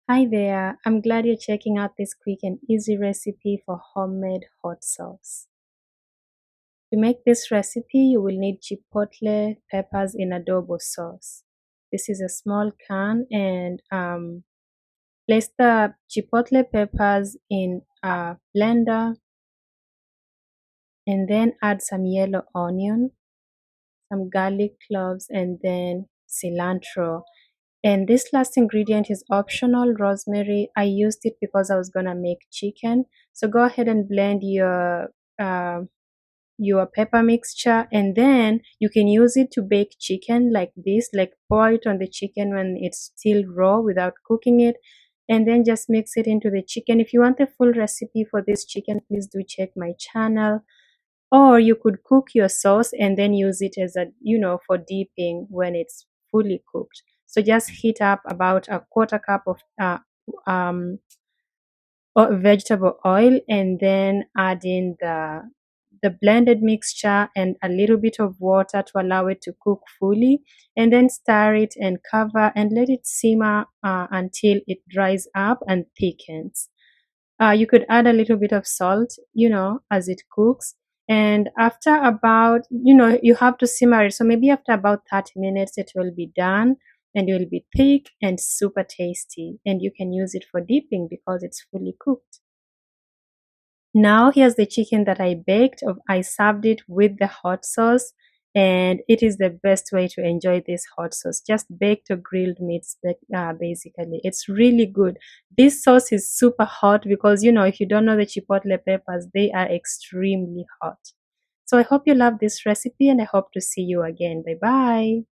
Hi there, I'm glad you're checking out this quick and easy recipe for homemade hot sauce. To make this recipe, you will need chipotle peppers in adobo sauce. This is a small can and place the chipotle peppers in a blender and then add some yellow onion, some garlic cloves, and then cilantro. And this last ingredient is optional, rosemary. I used it because I was gonna make chicken. So go ahead and blend uh, your pepper mixture, and then you can use it to bake chicken like this, like pour it on the chicken when it's still raw without cooking it, and then just mix it into the chicken. If you want the full recipe for this chicken, please do check my channel. Or you could cook your sauce and then use it as a, for dipping when it's fully cooked. So just heat up about a quarter cup of um, vegetable oil and then add in the blended mixture and a little bit of water to allow it to cook fully, and then stir it and cover and let it simmer until it dries up and thickens. You could add a little bit of salt, as it cooks. And after about, you have to simmer it. So maybe after about 30 minutes, it will be done and it will be thick and super tasty. And you can use it for dipping because it's fully cooked. Now here's the chicken that I baked. I served it with the hot sauce, and it is the best way to enjoy this hot sauce. Just baked or grilled meats, basically. It's really good. This sauce is super hot because, if you don't know the chipotle peppers, they are extremely hot. So I hope you love this recipe and I hope to see you again. Bye bye.